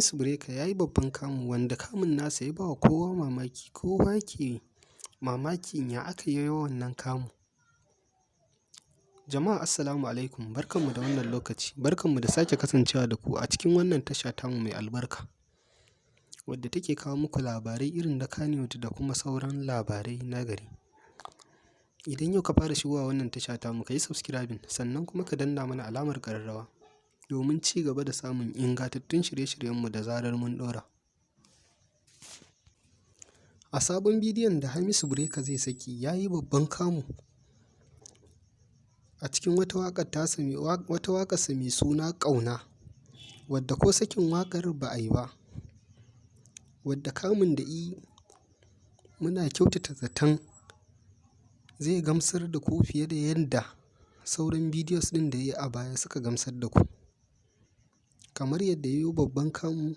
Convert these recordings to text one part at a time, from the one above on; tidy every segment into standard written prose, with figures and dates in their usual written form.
Hamisu Breaker ya yi babban kamu wanda kamun nasa ya ba wa kowa mamaki. Kowa ke mamakin ya aka yi wannan kamu. Jama'a assalamu alaikum, barkanmu da wannan lokaci, barkanmu da sake kasancewa da ku a cikin wannan tasha tamu mai albarka, wadda take kawo muku labarai irin na Kannywood da kuma sauran labarai na gari. Idan yau ka fara shigowa wannan tasha tamu, ka yi subscribing sannan kuma ka danna mana alamar ƙararrawa domin ci gaba da samun ingantattun shirye-shiryenmu da zarar mun ɗora. A sabon bidiyon da Hamisu Breaker zai saki ya yi babban kamu a cikin wata waƙarsa mai suna ƙauna, wadda ko sakin waƙar ba a yi ba, wadda kamun da muna kyautata zaton zai gamsar da ku fiye da yadda sauran bidiyos ɗin da ya yi a baya suka gamsar da ku. Kamar yadda ya yi babban kamu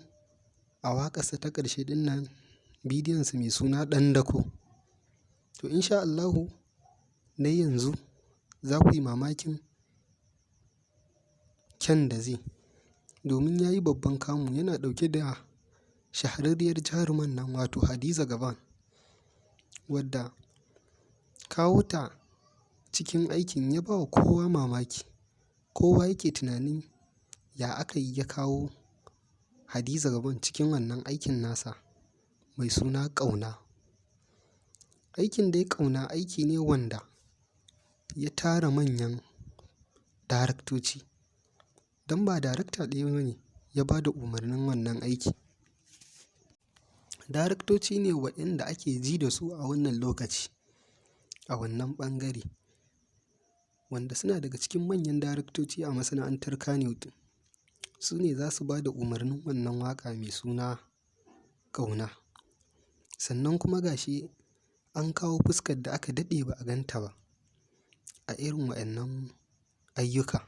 a waƙarsa ta ƙarshe ɗin nan, bidiyonsa mai suna ɗan dako. To insha Allahu na yanzu za ku yi mamakin kyan da zai, domin ya yi babban kamu yana ɗauke da shahararriyar jaruman nan wato Hadiza Gabon, wadda kawo ta cikin aikin ya ba wa kowa mamaki. Kowa yake tunanin ya aka yi ya kawo Hadiza Gabon cikin wannan aikin nasa mai suna ƙauna. Aikin dai ƙauna aiki ne wanda ya tara manyan daraktoci, don ba darakta ɗaya ba ne ya ba da umarnin wannan aiki. Daraktoci ne waɗanda ake ji da su a wannan lokaci, a wannan ɓangare, wanda suna daga cikin manyan daraktoci a masana'antar Kannywood. Su ne za su ba da umarnin wannan waƙa mai suna ƙauna. Sannan kuma ga shi an kawo fuskar da aka daɗe ba a ganta ba a irin waɗannan ayyuka.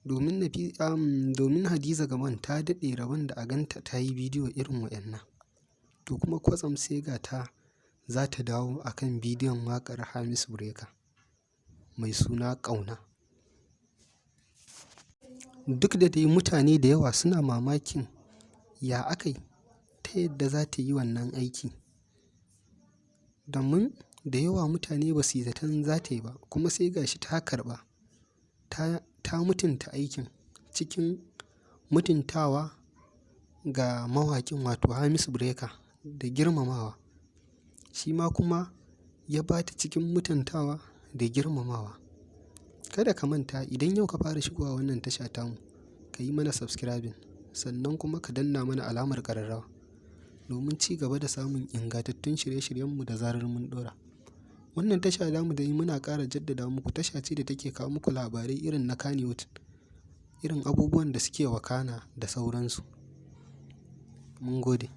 Domin Hadiza Gabon ta daɗe rabon da a ganta ta yi bidiyo irin waɗannan. To kuma kwatsam sai ga ta za ta dawo a kan bidiyon waƙar Hamisu Breaker mai suna ƙauna. Duk da dai mutane da yawa suna mamakin ya aka yi ta yadda za ta yi wannan aiki. Domin da yawa mutane ba su yi zaton za ta yi ba, kuma sai ga shi ta karɓa. Ta mutunta aikin cikin mutuntawa ga mawaƙin wato Hamisu Breaker da girmamawa. Shi ma kuma ya ba ta cikin mutuntawa da girmamawa. Kada ka manta, idan yau ka fara shigowa wannan tasha tamu, ka yi mana subscribing sannan kuma ka danna mana alamar ƙararrawa domin ci gaba da samun ingantattun shirye-shiryenmu da zarar mun ɗora. Wannan tasha tamu dai muna ƙara jaddada muku tasha ce da take kawo muku labarai irin na Kannywood, irin abubuwan da suke wakana da sauransu. Mun gode.